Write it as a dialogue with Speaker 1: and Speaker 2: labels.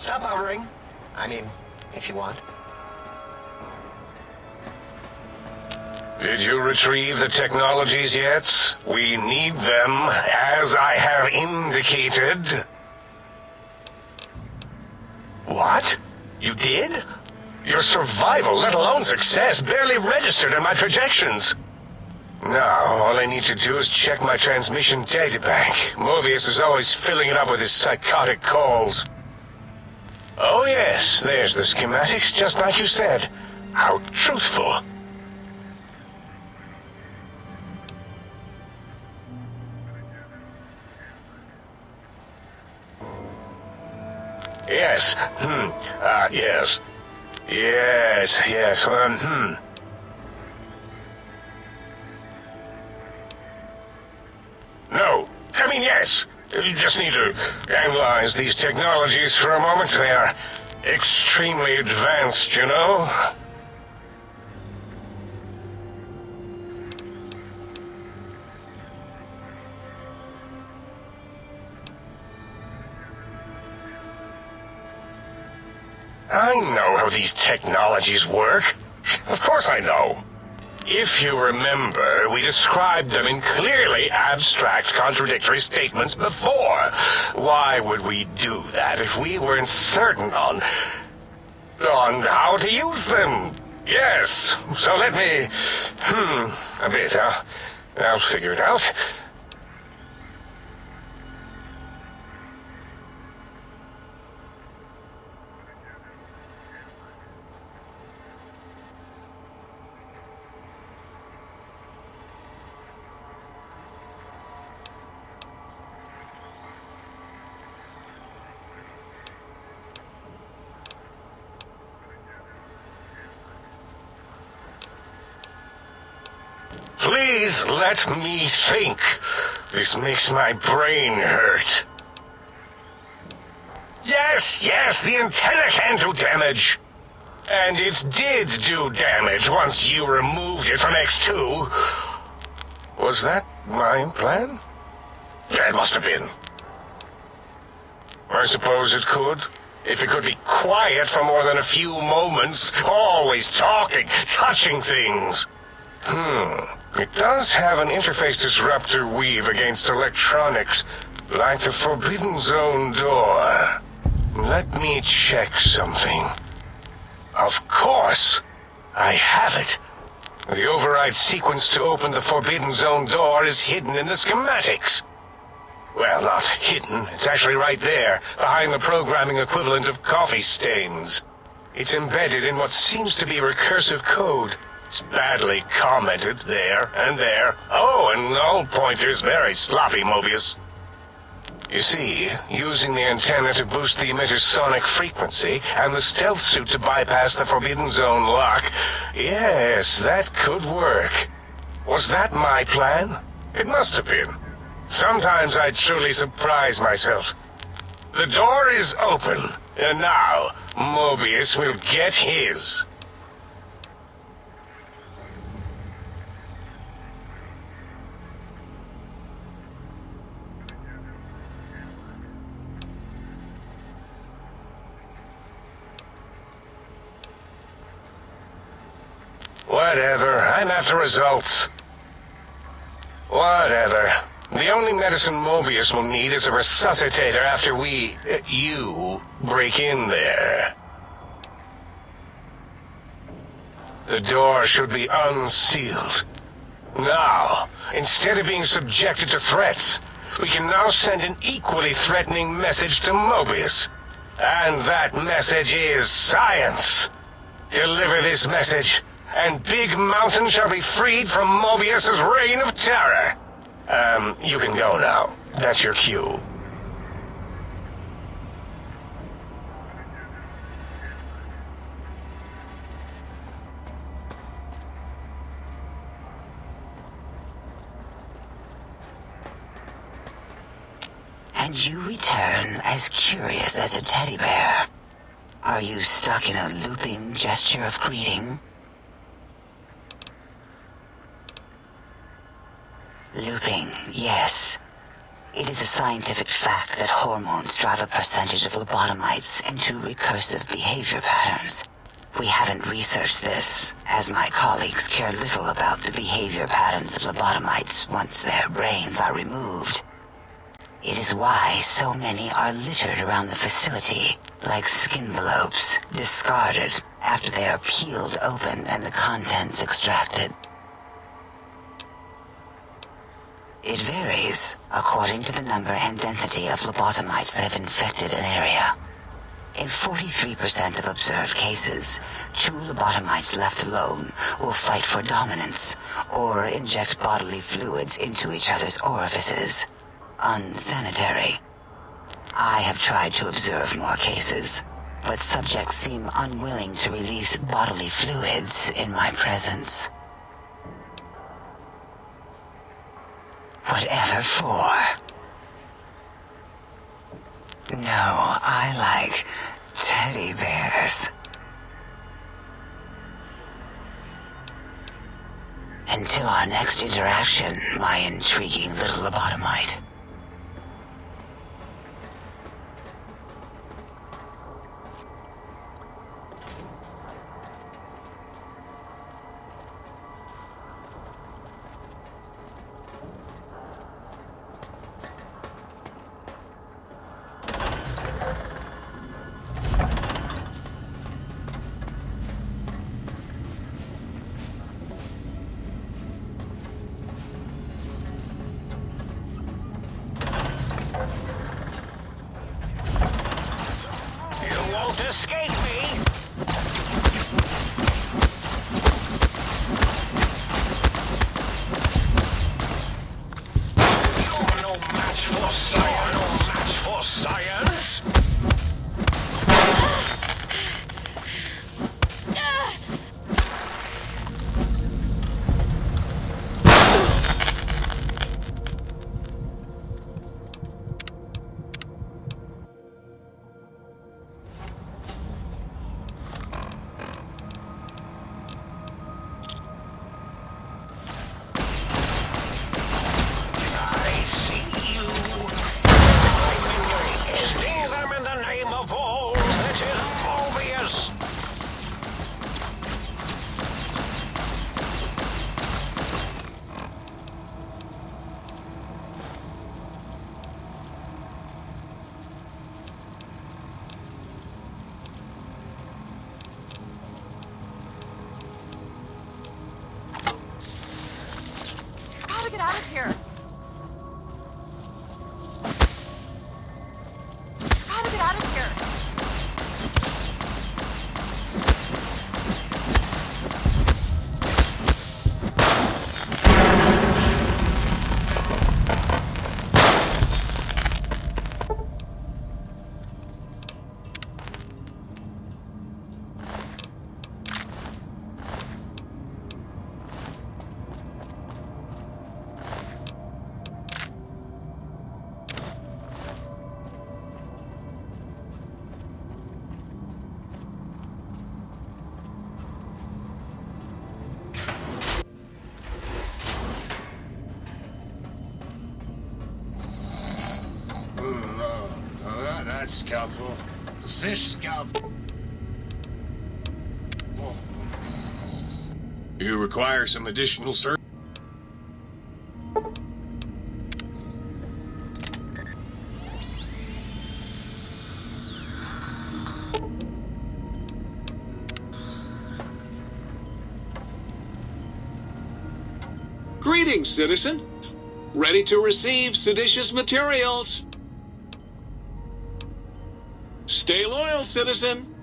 Speaker 1: Stop hovering. I mean, if you want.
Speaker 2: Did you retrieve the technologies yet? We need them, as I have indicated. What? You did? Your survival, let alone success, barely registered in my projections. Now, all I need to do is check my transmission databank. Mobius is always filling it up with his psychotic calls. Oh yes, there's the schematics, just like you said. How truthful. Yes. Yes. Yes. No. I mean, yes. You just need to analyze these technologies for a moment. They are extremely advanced, you know? I know how these technologies work. Of course I know. If you remember, we described them in clearly abstract, contradictory statements before. Why would we do that if we weren't certain on how to use them? Yes, so let me... a bit, huh? I'll figure it out. Please let me think. This makes my brain hurt. Yes, the antenna can do damage. And it did do damage once you removed it from X2. Was that my plan? Yeah, it must have been. I suppose it could. If it could be quiet for more than a few moments, always talking, touching things. It does have an interface disruptor weave against electronics, like the Forbidden Zone door. Let me check something. Of course! I have it. The override sequence to open the Forbidden Zone door is hidden in the schematics. Well, not hidden. It's actually right there, behind the programming equivalent of coffee stains. It's embedded in what seems to be recursive code. It's badly commented there and there. Oh, and null pointers very sloppy, Mobius. You see, using the antenna to boost the emitter's sonic frequency, and the stealth suit to bypass the Forbidden Zone lock, yes, that could work. Was that my plan? It must have been. Sometimes I truly surprise myself. The door is open, and now Mobius will get his. Whatever, I'm after results. Whatever. The only medicine Mobius will need is a resuscitator after you break in there. The door should be unsealed. Now, instead of being subjected to threats, we can now send an equally threatening message to Mobius. And that message is science. Deliver this message, and Big Mountain shall be freed from Mobius's reign of terror. You can go now. That's your cue.
Speaker 3: And you return as curious as a teddy bear. Are you stuck in a looping gesture of greeting? Looping, yes. It is a scientific fact that hormones drive a percentage of lobotomites into recursive behavior patterns. We haven't researched this, as my colleagues care little about the behavior patterns of lobotomites once their brains are removed. It is why so many are littered around the facility, like skinvelopes, discarded after they are peeled open and the contents extracted. It varies according to the number and density of lobotomites that have infected an area. In 43% of observed cases, two lobotomites left alone will fight for dominance or inject bodily fluids into each other's orifices. Unsanitary. I have tried to observe more cases, but subjects seem unwilling to release bodily fluids in my presence. Whatever for. No, I like teddy bears. Until our next interaction, my intriguing little lobotomite.
Speaker 2: Escape me! You're no match for science! No match for science!
Speaker 4: Get out of here! Gotta get out of here!
Speaker 2: That's scalpel. The fish scalpel. You require some additional service?
Speaker 5: Greetings, citizen. Ready to receive seditious materials. Stay loyal, citizen.